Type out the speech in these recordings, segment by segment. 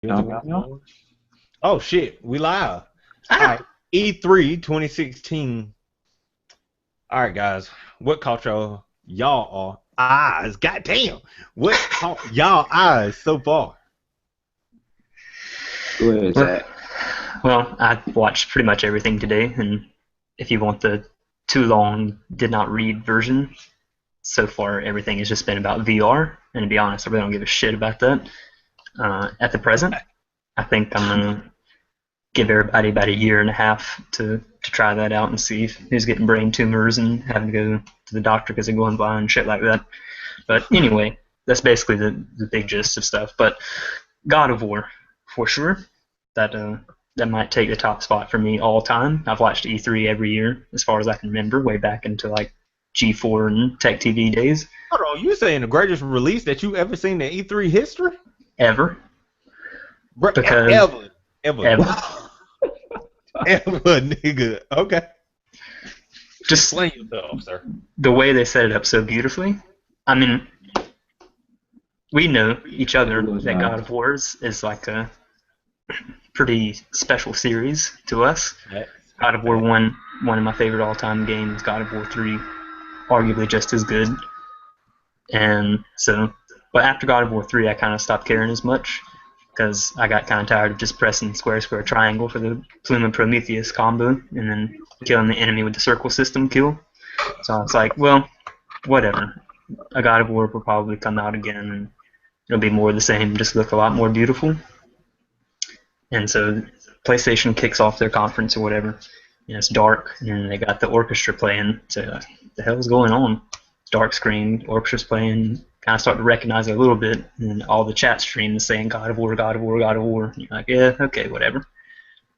No. Oh shit, we live. All Ah, right, E3 2016. All right, guys, what caught y'all eyes? Goddamn, what caught y'all eyes so far? Go ahead, well, Zach. well, I watched pretty much everything today, and if you want the too long did not read version, so far everything has just been about VR. And to be honest, I really don't give a shit about that. At the present, I think I'm gonna give everybody about a year and a half to try that out and see who's getting brain tumors and having to go to the doctor because they're going blind and shit like that. But anyway, that's basically the big gist of stuff. But God of War, for sure. That that might take the top spot for me all time. I've watched E3 every year as far as I can remember, way back into like G4 and Tech TV days. Hold on, you saying the greatest release that you ever seen in E3 history? Ever, Bro, because ever, ever, ever, nigga. Okay, just explain yourself, sir. the way they set it up so beautifully. I mean, we know each It other was that God nice. of War is like a pretty special series to us. Facts, God of War facts. 1, one of my favorite all-time games. God of War 3, arguably just as good. And so, but after God of War 3, I kind of stopped caring as much because I got kind of tired of just pressing square, square, triangle for the Plume of Prometheus combo and then killing the enemy with the circle system kill. So I was like, well, whatever. A God of War will probably come out again and it'll be more of the same, just look a lot more beautiful. And so PlayStation kicks off their conference or whatever. And it's dark, and they got the orchestra playing. So what the hell's going on? Dark screen, orchestra's playing. Kind of start to recognize it a little bit, and all the chat streams saying God of War, God of War, God of War. And you're like, yeah, okay, whatever.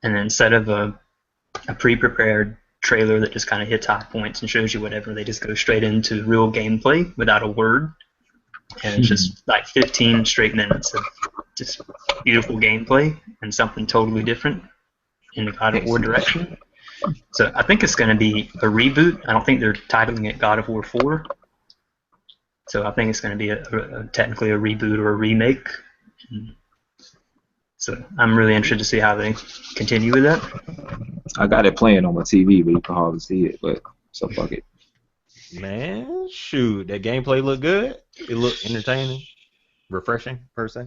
And then instead of a pre-prepared trailer that just kind of hits high points and shows you whatever, they just go straight into real gameplay without a word, and it's just like 15 straight minutes of just beautiful gameplay and something totally different in the God of War Excellent. direction. So I think it's going to be a reboot. I don't think they're titling it God of War 4. So I think it's going to be technically a reboot or a remake. So I'm really interested to see how they continue with that. I got it playing on my TV, but you can hardly see it. But so fuck it. Man, shoot, that gameplay look good. It looked entertaining, refreshing per se.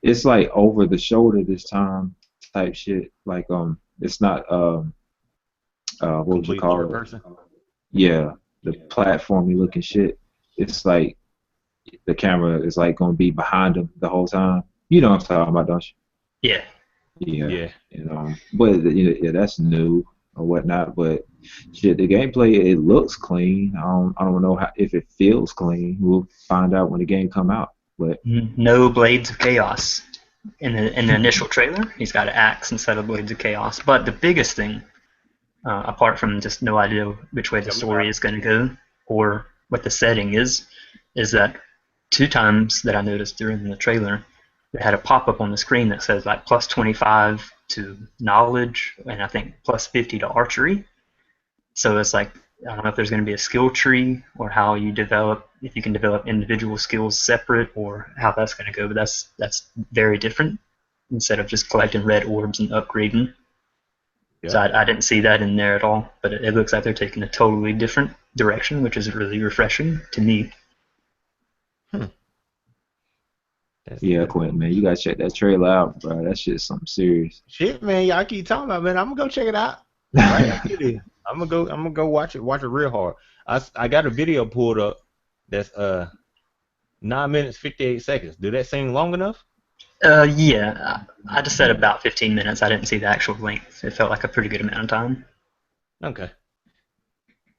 It's like over the shoulder this time type shit. Like it's not what would you Complete third call it? person. Yeah, the platformy looking shit. It's like the camera is like gonna be behind them the whole time. You know what I'm talking about, don't Yeah. you? Yeah, Yeah. but yeah, that's new or whatnot. But shit, the gameplay it looks clean. I don't know if it feels clean. We'll find out when the game come out. But No Blades of Chaos. In the initial trailer, he's got an axe instead of Blades of Chaos. But the biggest thing, apart from just no idea which way the Tell me about story is going to go or what the setting is that two times that I noticed during the trailer, they had a pop up on the screen that says like plus 25 to knowledge and I think plus 50 to archery. So it's like, I don't know if there's going to be a skill tree or how you develop, if you can develop individual skills separate or how that's going to go, but that's very different instead of just collecting red orbs and upgrading. it. So Yep. I didn't see that in there at all, but it looks like they're taking a totally different direction, which is really refreshing to me. Hmm. That's yeah, good. Quentin, man, you gotta check that trailer out, bro. That shit's something serious. Shit, man, y'all keep talking about, man. I'm gonna go check it out right after this. I'm gonna go watch it real hard. I got a video pulled up that's 9 minutes 58 seconds. Did that seem long enough? Yeah, I just said about 15 minutes. I didn't see the actual length. It felt like a pretty good amount of time. Okay.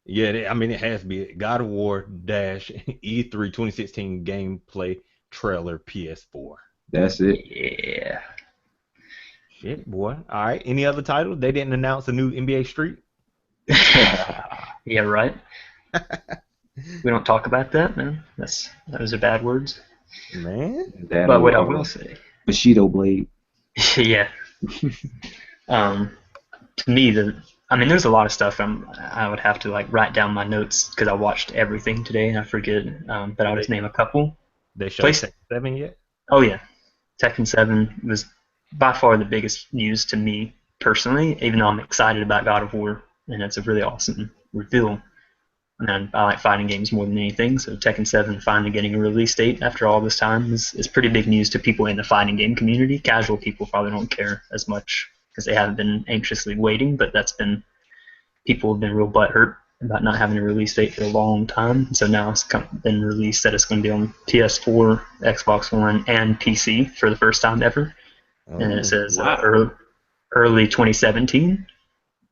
Yeah, I mean it has to be God of War dash E3 2016 gameplay trailer PS4. That's it. Yeah. Shit, boy. All right. Any other titles? They didn't announce a new NBA Street. Yeah, right. We don't talk about that, man. Those are bad words. Man. That But what I or will say, Bushido Blade. yeah. Um, to me, I mean, there's a lot of stuff I would have to like write down my notes because I watched everything today and I forget. But I'll They just name a couple. they showed Place. Tekken 7 yet? Oh yeah, Tekken 7 was by far the biggest news to me personally, even though I'm excited about God of War, and it's a really awesome reveal. And I like fighting games more than anything, so Tekken 7 finally getting a release date after all this time is pretty big news to people in the fighting game community. Casual people probably don't care as much because they haven't been anxiously waiting, but people have been real butthurt about not having a release date for a long time. So now it's been released that it's going to be on PS4, Xbox One, and PC for the first time ever. And it says early 2017.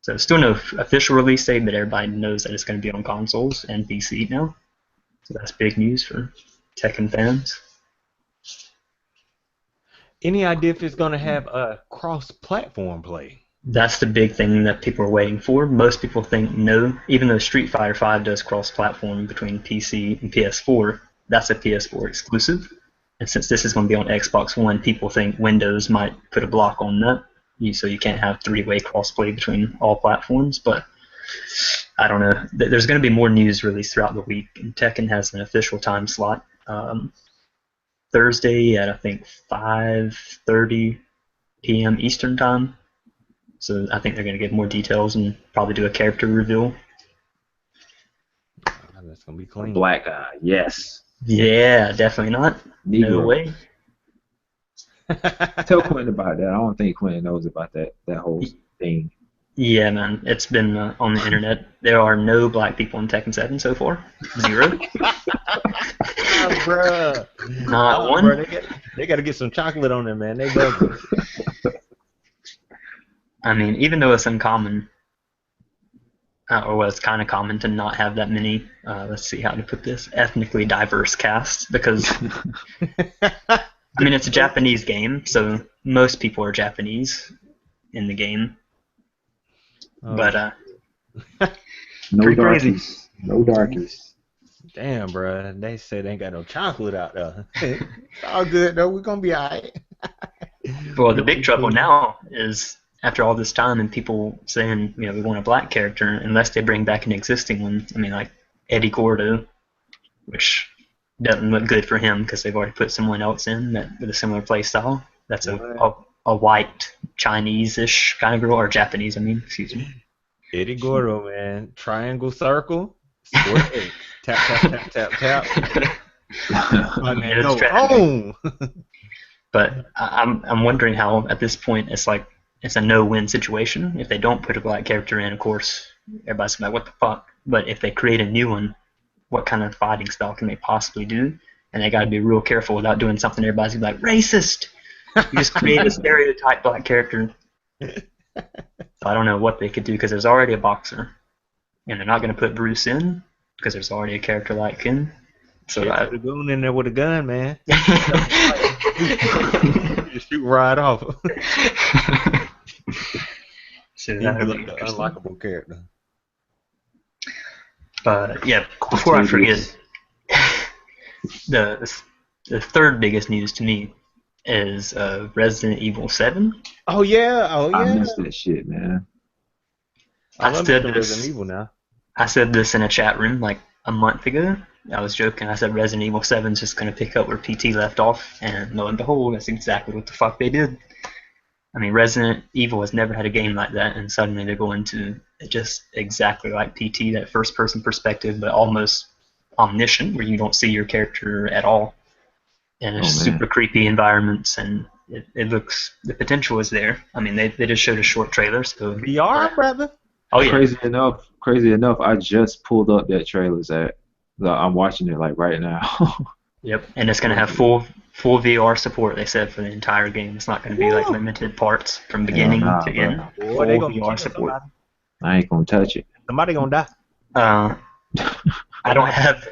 So still no official release date, but everybody knows that it's going to be on consoles and PC now. So that's big news for Tekken fans. Any idea if it's going to have a cross-platform play? That's the big thing that people are waiting for. Most people think no, even though Street Fighter V does cross-platform between PC and PS4, that's a PS4 exclusive. And since this is going to be on Xbox One, people think Windows might put a block on that. So you can't have three-way crossplay between all platforms, but I don't know. There's going to be more news released throughout the week, and Tekken has an official time slot Thursday at I think 5:30 p.m. Eastern time. So I think they're going to give more details and probably do a character reveal. That's going to be clean. Black guy, yes. Yeah, definitely not. Negro. No way. Tell Quentin about that. I don't think Quentin knows about that whole thing. Yeah, man. It's been on the internet. There are no black people in Tekken 7 so far. 0. Bruh. Not one. Bruh, they got to get some chocolate on them, man. They go. I mean, even though it's uncommon, or well, it's kind of common to not have that many, let's see how to put this, ethnically diverse casts, because, I mean, it's a Japanese game, so most people are Japanese in the game. But, no darkies. Crazy. No darkies. Damn, bro. They said they ain't got no chocolate out there. It's all good, though. We're going to be all right. Well, the big trouble now is, after all this time and people saying, we want a black character, unless they bring back an existing one, I mean, like Eddie Gordo, which doesn't look good for him because they've already put someone else in with a similar play style. That's a white, Chinese-ish kind of girl, or Japanese, excuse me. Eddie Gordo, man. Triangle, circle, square X. Tap, tap, tap, tap, tap. My man, go home. But I'm wondering how, at this point, it's a no-win situation. If they don't put a black character in, of course, everybody's like, what the fuck? But if they create a new one, what kind of fighting style can they possibly do? And they got to be real careful without doing something everybody's gonna be like, racist! You just create a stereotype black character. So I don't know what they could do, because there's already a boxer. And they're not going to put Bruce in, because there's already a character like him. So put a goon in there with a gun, man. Just shoot right off. So that would be an unlockable character. But yeah, before I forget, the third biggest news to me is Resident Evil 7. Oh yeah. I missed that shit, man. I said Resident Evil now. I said this in a chat room like a month ago. I was joking. I said Resident Evil 7 is just going to pick up where PT left off, and lo and behold, that's exactly what the fuck they did. I mean, Resident Evil has never had a game like that, and suddenly they're going to just exactly like PT, that first-person perspective, but almost omniscient, where you don't see your character at all. And it's super creepy environments, and it looks, the potential is there. I mean, they just showed a short trailer, so VR, brother. Oh yeah. Crazy enough, I just pulled up that trailer, Zach. I'm watching it like right now. Yep, and it's gonna have full VR support. They said for the entire game. It's not gonna be like limited parts from beginning to end. Full VR support. Somebody. I ain't gonna touch it. Somebody gonna die. I don't have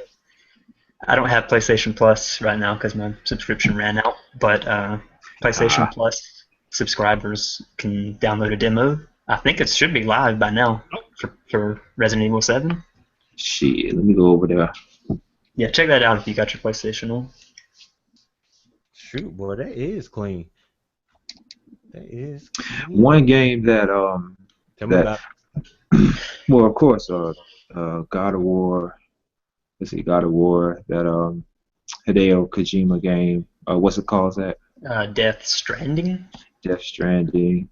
PlayStation Plus right now because my subscription ran out. But PlayStation Plus subscribers can download a demo. I think it should be live by now for Resident Evil 7. Shit, let me go over there. Yeah, check that out if you got your PlayStation on. Shoot, boy, that is clean. That is clean. One game that Tell me about well, of course, God of War. Let's see, God of War. That Hideo Kojima game. What's it called? That Death Stranding. Death Stranding.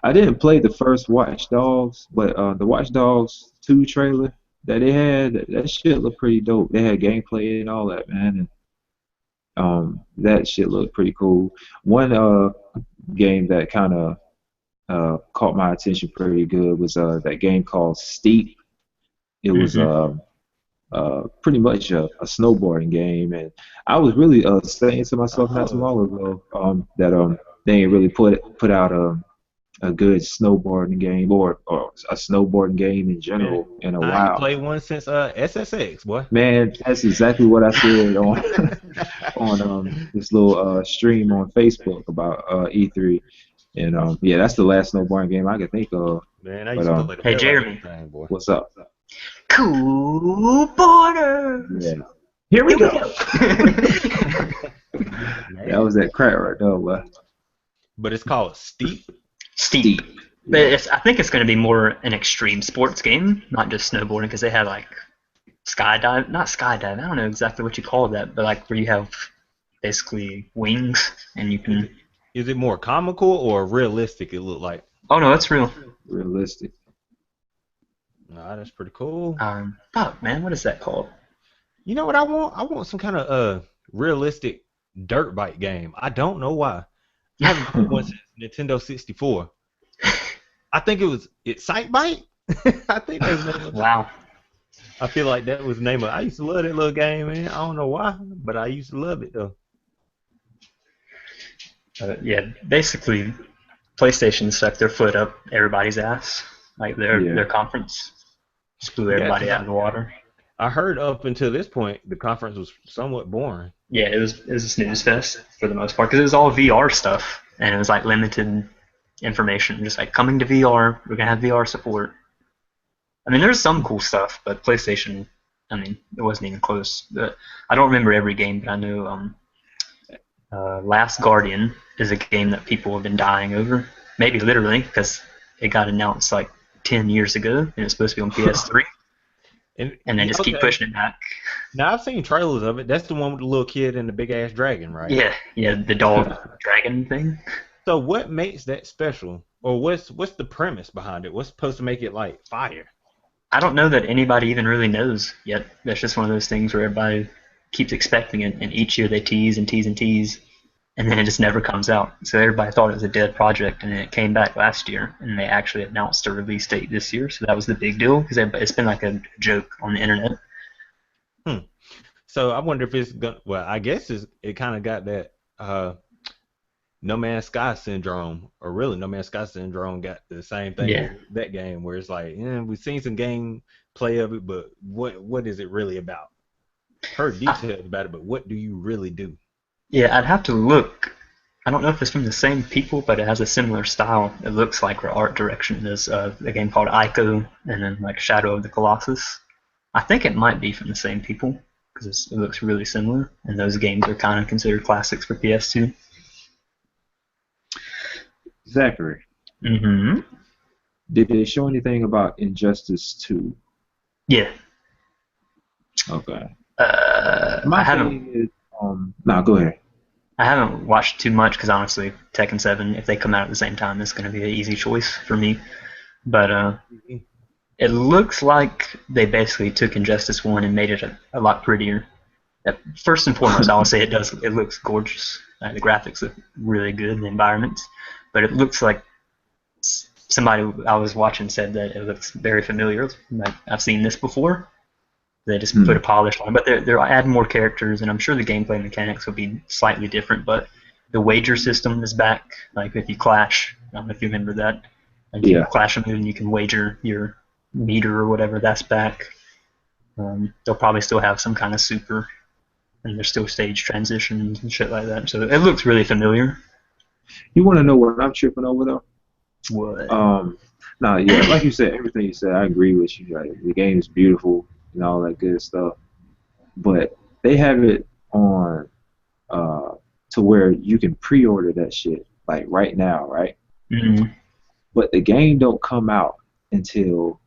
I didn't play the first Watch Dogs, but the Watch Dogs 2 trailer that they had, that shit looked pretty dope. They had gameplay and all that, man, and that shit looked pretty cool. One game that kind of caught my attention pretty good was that game called Steep. It was Hmm. pretty much a snowboarding game, and I was really saying to myself not too Oh, long ago that they ain't really put out a good snowboarding game or a snowboarding game in man, general in a I ain't while. played one since SSX, boy. Man, that's exactly what I said on on this little stream on Facebook about E3, and yeah, that's the last snowboarding game I could think of. Man, I But used to play the Hey, hell out of Jeremy. that thing, boy. what's up? Cool borders. Yeah, here we Here we go. go. That was that crack right there, boy. But it's called Steep. Steep. Steep. But Yeah. I think it's going to be more an extreme sports game, not just snowboarding, because they have like skydive, not skydive. I don't know exactly what you call that, but like where you have basically wings and you Is can. it, is it more comical or realistic? It look like. Oh no, that's real. Realistic. Nah, that's pretty cool. Fuck man, what is that called? You know what I want? I want some kind of realistic dirt bike game. I don't know why. I haven't played one since Nintendo 64. I think it's Sight Bite. I think that was the name of it. Wow. I feel like that was the name of it. I used to love that little game, man. I don't know why, but I used to love it though. Yeah, basically, PlayStation stuck their foot up everybody's ass, like Yeah. their conference just blew Yeah, everybody 'cause out of the water. I heard up until this point the conference was somewhat boring. Yeah, it was a snooze fest for the most part because it was all VR stuff and it was like limited information, just like coming to VR. We're gonna have VR support. I mean, there's some cool stuff, but PlayStation, I mean, it wasn't even close. I don't remember every game, but I know Last Guardian is a game that people have been dying over, maybe literally because it got announced like 10 years ago and it's supposed to be on PS3, and they just keep Okay, pushing it back. now I've seen trailers of it. That's the one with the little kid and the big ass dragon, right? Yeah, yeah, the dog dragon thing. So what makes that special, or what's the premise behind it? What's supposed to make it like fire? I don't know that anybody even really knows yet. That's just one of those things where everybody keeps expecting it, and each year they tease and tease and tease, and then it just never comes out. So everybody thought it was a dead project, and then it came back last year, and they actually announced a release date this year. So that was the big deal because it's been like a joke on the internet. Hmm. So I wonder if it's gonna. Well, I guess it kind of got that No Man's Sky syndrome, or really No Man's Sky syndrome got the same thing Yeah, with that game, where it's like, yeah, we've seen some game play of it, but what is it really about? Heard I, details about it, but what do you really do? yeah. I'd have to look. I don't know if it's from the same people, but it has a similar style. It looks like our art direction is a game called Ico, and then like Shadow of the Colossus. I think it might be from the same people because it looks really similar, and those games are kind of considered classics for PS2. Zachary, Mm-hmm. did they show anything about Injustice 2? Yeah. Okay. I My haven't thing is, nah, go ahead. I haven't watched too much because honestly, Tekken 7, if they come out at the same time, it's going to be an easy choice for me. But it looks like they basically took Injustice 1 and made it a lot prettier. First and foremost, I would say it looks gorgeous. The graphics look really good, the environments. But it looks like somebody I was watching said that it looks very familiar. Like, I've seen this before. They just put a polish on it. But they're adding more characters, and I'm sure the gameplay mechanics will be slightly different. But the wager system is back. Like if you clash, I don't know if you remember that. Like you Yeah. clash a move and you can wager your meter or whatever. That's back. They'll probably still have some kind of super, and there's still stage transitions and shit like that. So it looks really familiar. You want to know what I'm tripping over though? What? Nah, yeah, like you said, everything you said, I agree with you. Like, the game is beautiful and all that good stuff, but they have it on to where you can pre-order that shit like right now, right? Mm-hmm. But the game don't come out until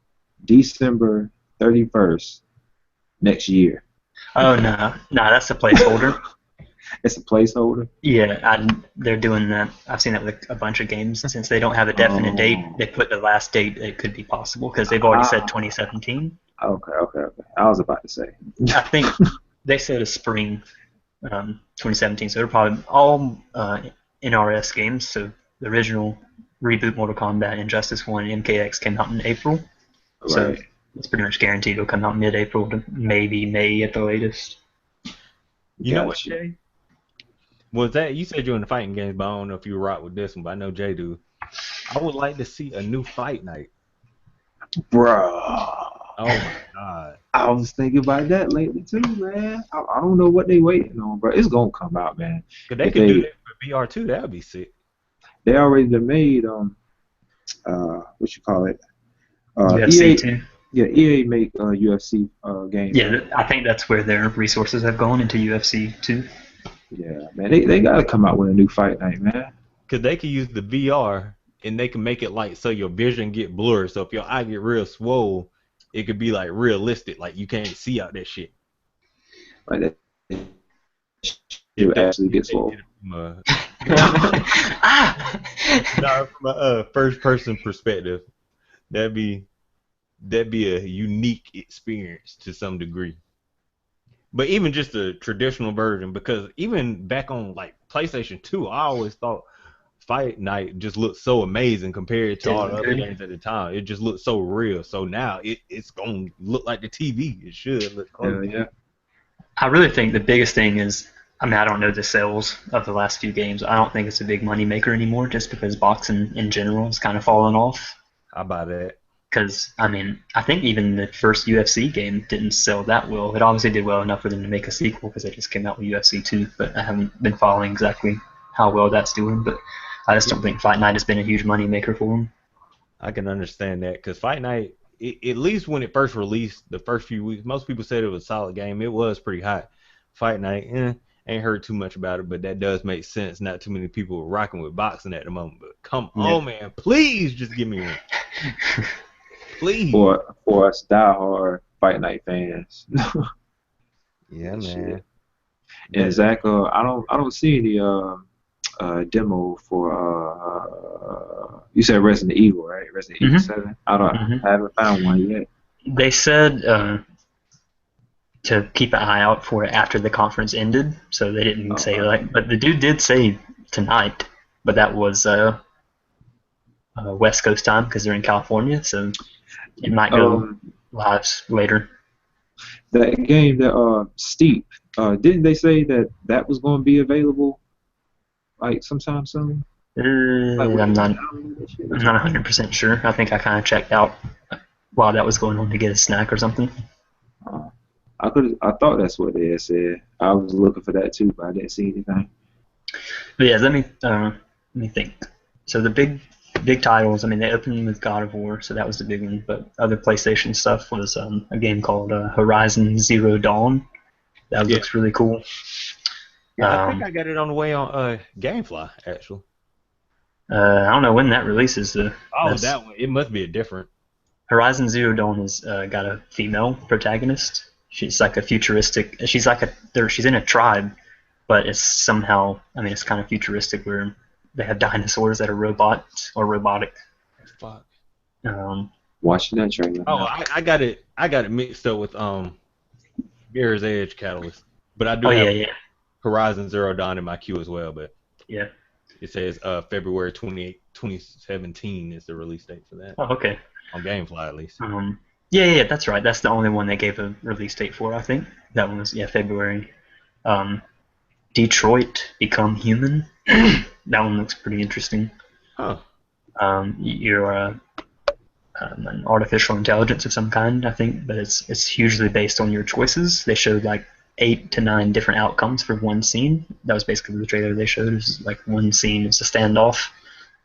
December 31st next year. Oh no, that's a placeholder. It's a placeholder. Yeah, they're doing that. I've seen that with a bunch of games. Since they don't have a definite date, Oh, they put the last date it could be possible because they've already said ah, 2017. okay. I was about to say. I think they said a spring 2017, so they're probably all NRS games. So the original reboot Mortal Kombat, Injustice 1, and MKX came out in April. So Right. it's pretty much guaranteed it'll come out mid-April to maybe May at the latest. You know what, Got you. Jay? Was that you said you're in the fighting games, but I don't know if you rock with this one, but I know Jay do. I would like to see a new fight night. Bruh. Oh my god. I was thinking about that lately too, man. I don't know what they waiting on, bro. It's gonna come out, man. Cause they If could do they that for VR too, that would be sick. they already done made what you call it UFC EA, too. yeah, EA make UFC games, Yeah, right? I think that's where their resources have gone into UFC too. Yeah, man. They gotta come out with a new fight night, man. Cause they could use the VR and they can make it like so your vision get blurred. So if your eye get real swole, it could be like realistic, like you can't see out that shit. Like that If shit they actually if gets they slow. did it from a Ah! no, from a first person perspective, that'd be that'd be a unique experience to some degree. But even just the traditional version, because even back on like PlayStation 2, I always thought Fight Night just looked so amazing compared to Did all look the other good. games at the time. It just looked so real. So now it's gonna look like the TV. It should look close. Hell yeah. I really think the biggest thing is, I mean, I don't know the sales of the last few games. I don't think it's a big money maker anymore, just because boxing in general has kind of fallen off. How about that? Because I mean, I think even the first UFC game didn't sell that well. It obviously did well enough for them to make a sequel because they just came out with UFC 2. But I haven't been following exactly how well that's doing. But I just don't think Fight Night has been a huge money maker for them. I can understand that because Fight Night, at least when it first released, the first few weeks, most people said it was a solid game. It was pretty hot. Fight Night, ain't heard too much about it, but that does make sense. Not too many people are rocking with boxing at the moment. But come Yeah. on, man, please just give me one, please. For us diehard fight night fans. Yeah, Shit. man. And That Zach, I don't see any demo for you said Resident Evil, right? Resident Evil hmm 7. hmm I haven't found one yet. They said to keep an eye out for it after the conference ended, so they didn't say Okay. like. But the dude did say tonight, but that was West Coast time because they're in California, so it might go Um, live later. that game that Steep, didn't they say that that was going to be available like sometime soon? Like where I'm you can not. download that shit or I'm not something? 100% sure. I think I kind of checked out while that was going on to get a snack or something. Uh, I thought that's what they had said. I was looking for that too, but I didn't see anything. But yeah, let me think. So the big titles. I mean, they opened with God of War, so that was the big one. But other PlayStation stuff was a game called Horizon Zero Dawn. That yeah, looks really cool. yeah. I think Um, I got it on the way on GameFly actually. I don't know when that releases. Oh, That's that one. It must be a different. Horizon Zero Dawn has got a female protagonist. She's like a futuristic. She's like she's in a tribe, but it's somehow. I mean, it's kind of futuristic where they have dinosaurs that are robots or robotic. Fuck. Um, Watching that trailer Oh, now. I got it. I got it mixed up with Mirror's Edge Catalyst, but I do oh have yeah, yeah, Horizon Zero Dawn in my queue as well. But yeah. it says February 28, 2017 is the release date for that Oh, okay. on GameFly at least. Yeah, that's right. That's the only one they gave a release date for. I think that one was February. Um, Detroit Become Human. That one looks pretty interesting. Huh. You're an artificial intelligence of some kind, I think, but it's hugely based on your choices. They showed like 8 to 9 different outcomes for one scene. That was basically the trailer they showed. It was like one scene is a standoff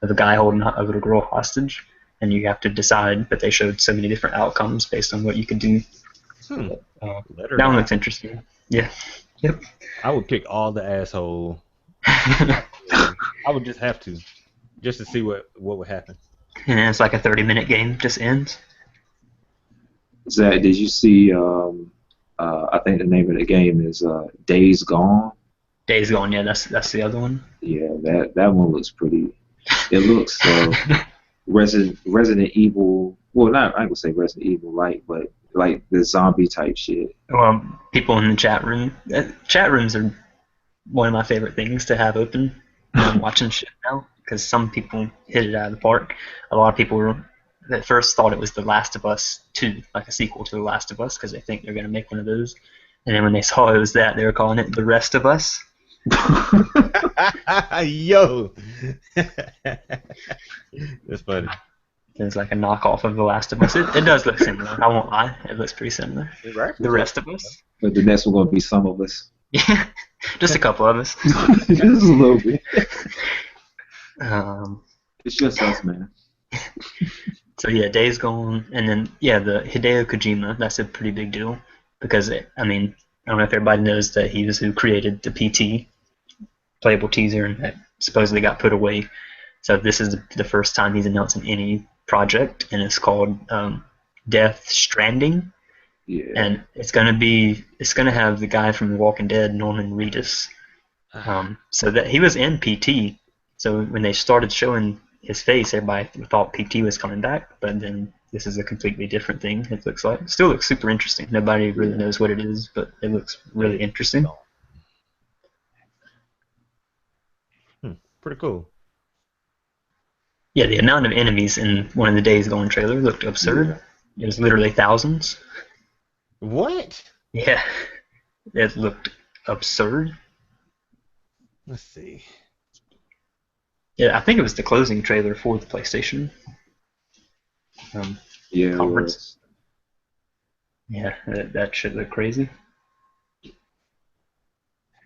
of a guy holding a little girl hostage, and you have to decide. But they showed so many different outcomes based on what you could do. Hmm. Let her That one die. looks interesting. Yeah. Yep. I would kick all the asshole. I would just have to, just to see what would happen. And it's like a 30-minute game, just ends. Zach, did you see? I think the name of the game is Days Gone. Days Gone, yeah, that's the other one. Yeah, that one looks pretty. It looks Resident Evil. Well, not I ain't gonna say Resident Evil like, but like the zombie type shit. Well, people in the chat room. Chat rooms are one of my favorite things to have open when I'm watching shit now, because some people hit it out of the park. A lot of people at first thought it was The Last of Us 2, like a sequel to The Last of Us, because they think they're going to make one of those. And then when they saw it was that, they were calling it The Rest of Us. Yo, that's funny. It's like a knockoff of The Last of Us. It does look similar. I won't lie. It looks pretty similar. The Rest of Us. But the next one gonna be some of us. Yeah, just a couple of us. Just a little bit. Um, It's just us, man. So yeah, Days Gone, and then yeah, the Hideo Kojima. That's a pretty big deal because I mean, I don't know if everybody knows that he was who created the PT playable teaser, and that supposedly got put away. So this is the first time he's announcing any project, and it's called Death Stranding. Yeah. And it's gonna have the guy from The Walking Dead, Norman Reedus. So that he was in PT. So when they started showing his face, everybody thought PT was coming back, but then this is a completely different thing. It looks like, still looks super interesting. Nobody really knows what it is, but it looks really interesting. Pretty cool. Yeah, the amount of enemies in one of the Days Gone trailer looked absurd. It was literally thousands. What? Yeah, it looked absurd. Let's see. Yeah, I think it was the closing trailer for the PlayStation Yeah, conference. Yeah, that shit looked crazy.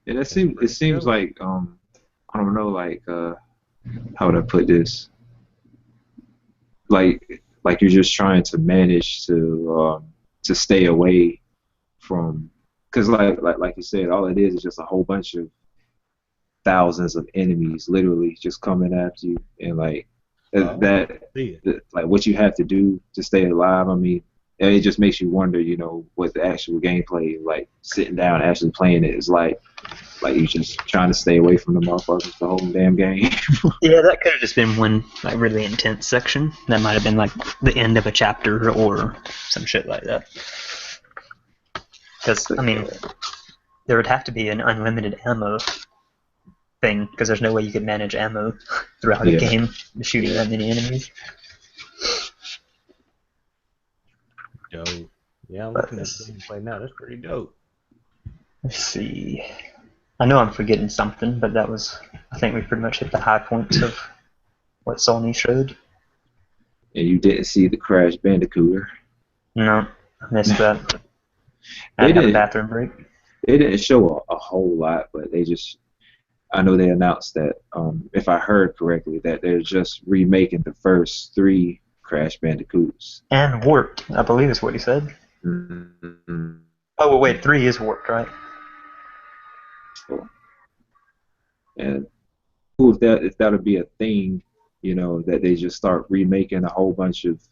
And it seems like I don't know, like how would I put this? Like you're just trying to manage to stay away from, because like you said, all it is just a whole bunch of thousands of enemies literally just coming after you, and like like what you have to do to stay alive. I mean, it just makes you wonder, you know, what the actual gameplay, like sitting down actually playing it is like you just trying to stay away from the motherfuckers the whole damn game. Yeah, that could have just been one like really intense section. That might have been like the end of a chapter or some shit like that. Because I mean, there would have to be an unlimited ammo thing, because there's no way you could manage ammo throughout the game shooting that many enemies. Dope. Yeah, I'm looking at the gameplay now. That's pretty dope. Let's see. I know I'm forgetting something, but I think we pretty much hit the high points of what Sony showed. And you didn't see the Crash Bandicooter. No, I missed that. I had a bathroom break. They didn't show a whole lot, but I know they announced that, if I heard correctly, that they're just remaking the first 3 Crash Bandicoots. And Warped, I believe is what he said. Mm-hmm. Oh, well, wait, 3 is Warped, right? So, and if that'll be a thing, you know, that they just start remaking a whole bunch of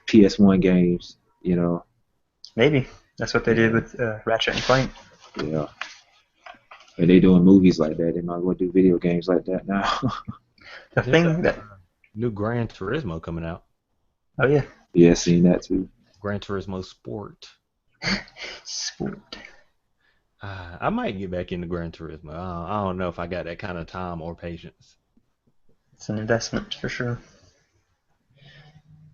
PS1 games, you know. Maybe. That's what they did with Ratchet and Clank. Yeah. And they doing movies like that. They might as well do video games like that now. The thing that... New Gran Turismo coming out. Oh, yeah. Yeah, seen that too. Gran Turismo Sport. Sport. I might get back into Gran Turismo. I don't know if I got that kind of time or patience. It's an investment for sure.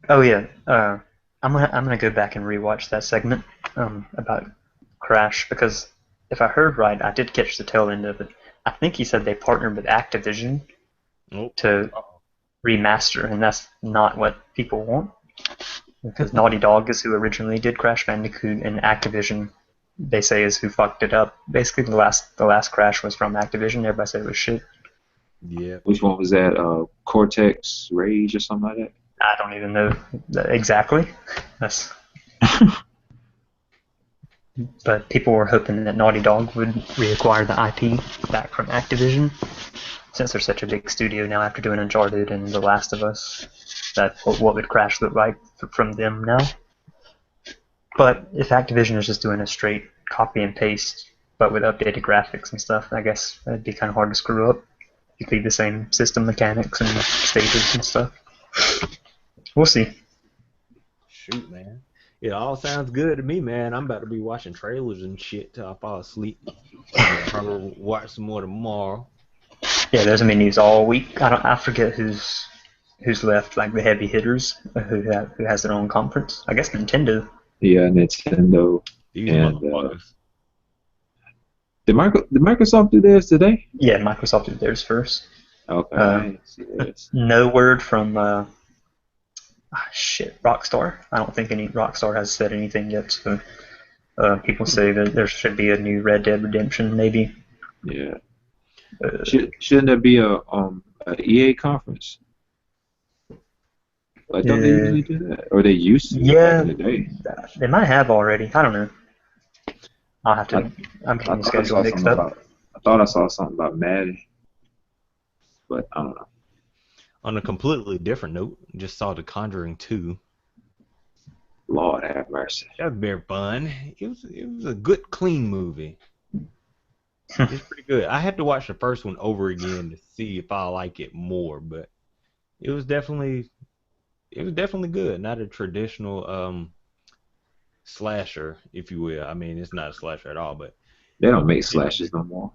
Oh yeah, I'm gonna go back and rewatch that segment about Crash, because if I heard right, I did catch the tail end of it. I think he said they partnered with Activision to remaster, and that's not what people want. Because Naughty Dog is who originally did Crash Bandicoot, and Activision, they say, is who fucked it up. Basically, the last Crash was from Activision. Everybody said it was shit. Yeah. Which one was that? Cortex Rage or something like that? I don't even know exactly. That's. But people were hoping that Naughty Dog would reacquire the IP back from Activision, since they're such a big studio now after doing Uncharted and The Last of Us. That what would Crash look like from them now? But if Activision is just doing a straight copy and paste but with updated graphics and stuff, I guess it'd be kind of hard to screw up. You keep the same system mechanics and stages and stuff. We'll see. Shoot, man. It all sounds good to me, man. I'm about to be watching trailers and shit till I fall asleep. Probably watch some more tomorrow. Yeah, there's been news all week. I forget who's left, like the heavy hitters, who has their own conference. I guess Nintendo. Yeah, Nintendo. These And motherfuckers. did Microsoft do theirs today? Yeah, Microsoft did theirs first. Okay, I didn't see this. No word from Rockstar. I don't think any Rockstar has said anything yet. So people say that there should be a new Red Dead Redemption, maybe. Yeah. Shouldn't there be a EA conference? I thought they usually do that, or they used to Yeah, back in the day. they might have already. I don't know. I'll have to. I'm I getting the thought I schedule saw mixed something up. about. I thought I saw something about Madden, but I don't know. On a completely different note, just saw The Conjuring 2. Lord have mercy. That was very fun. It was a good, clean movie. It's pretty good. I had to watch the first one over again to see if I like it more, but it was definitely good. Not a traditional slasher, if you will. I mean, it's not a slasher at all, but They don't make slashes no more.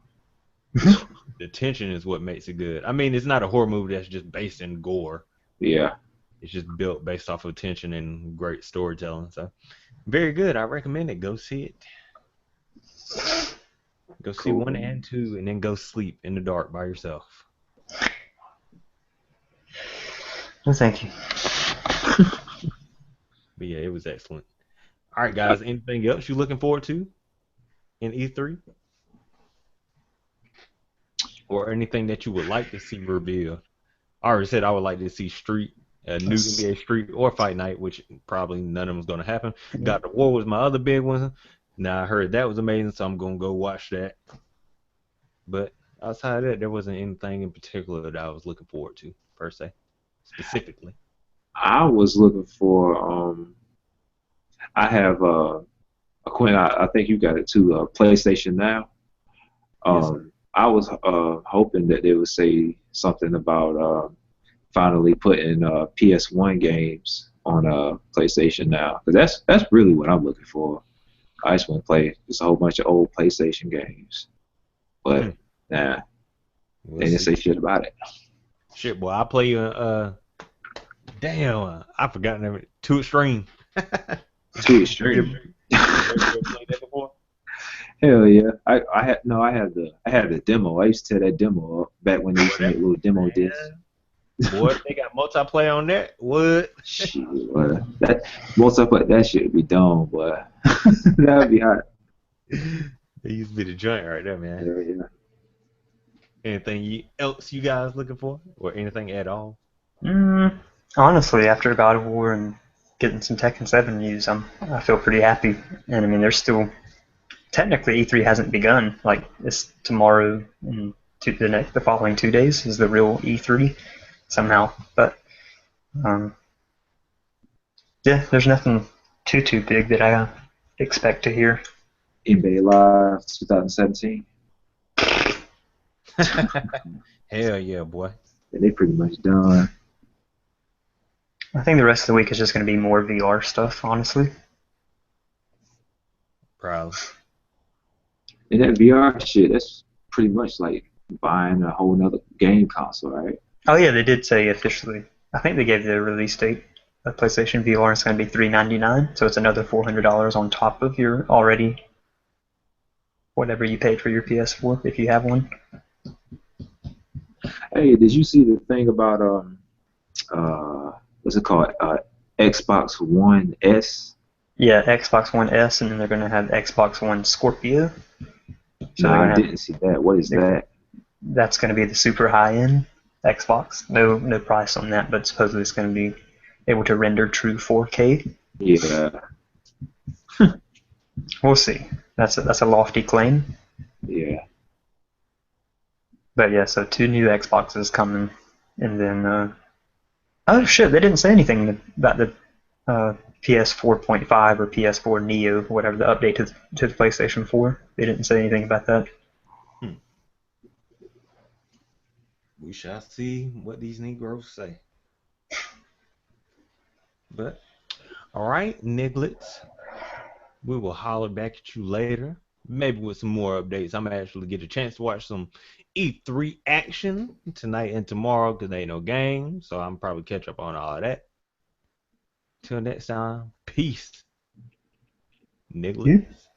the tension is what makes it good. I mean, it's not a horror movie that's just based in gore. Yeah. It's just built based off of tension and great storytelling. So, very good. I recommend it. Go see it. Go see Cool. 1 and 2, and then go sleep in the dark by yourself. No, thank you. But yeah, it was excellent. All right, guys. Anything else you looking forward to in E3? Or anything that you would like to see revealed? I already said I would like to see new NBA Street or Fight Night, which probably none of them is going to happen. God of War was my other big one. Now I heard that was amazing, so I'm going to go watch that. But outside of that, there wasn't anything in particular that I was looking forward to, per se, specifically. I was looking for. I have Quinn. I think you got it too. PlayStation Now. Yes, sir. I was hoping that they would say something about finally putting PS1 games on PlayStation Now, because that's really what I'm looking for. I just want to play just a whole bunch of old PlayStation games, but nah, We'll they didn't see. say shit about it. Shit, boy, I play damn, I forgot everything. Too Extreme. Too extreme. You ever played that before? Hell yeah! I had the demo. I used to tear that demo up back when they used to make little demo discs. Boy, they got multiplayer on that. What? Shit, that multiplayer, that shit would be dumb, but that would be hot. It used to be the joint right there, man. Hell yeah. Anything else you guys looking for, or anything at all? Honestly, after God of War and getting some Tekken 7 news, I feel pretty happy. And I mean, there's still technically E3 hasn't begun. Like it's tomorrow and the following 2 days is the real E3 somehow. But yeah, there's nothing too big that I expect to hear. NBA Live 2017. Hell yeah, boy. And they pretty much done. I think the rest of the week is just going to be more VR stuff, honestly. Probably. And that VR shit, that's pretty much like buying a whole nother game console, right? Oh yeah, they did say officially. I think they gave the release date of PlayStation VR. It's going to be $399, so it's another $400 on top of your already whatever you paid for your PS4 if you have one. Hey, did you see the thing about what's it called? Xbox One S? Yeah, Xbox One S, and then they're going to have Xbox One Scorpio. So No, I didn't see that. What is that? That's going to be the super high-end Xbox. No price on that, but supposedly it's going to be able to render true 4K. Yeah. We'll see. That's a lofty claim. Yeah. But yeah, so 2 new Xboxes coming, and then oh shit, they didn't say anything about the PS 4.5 or PS4 Neo, whatever the update to the PlayStation 4. They didn't say anything about that. We shall see what these Negroes say. But, all right, Niglets, we will holler back at you later, maybe with some more updates. I'm gonna actually get a chance to watch some E3 action tonight and tomorrow because there ain't no game, so I'm probably catch up on all of that. Till next time, peace, Yeah. Niglets.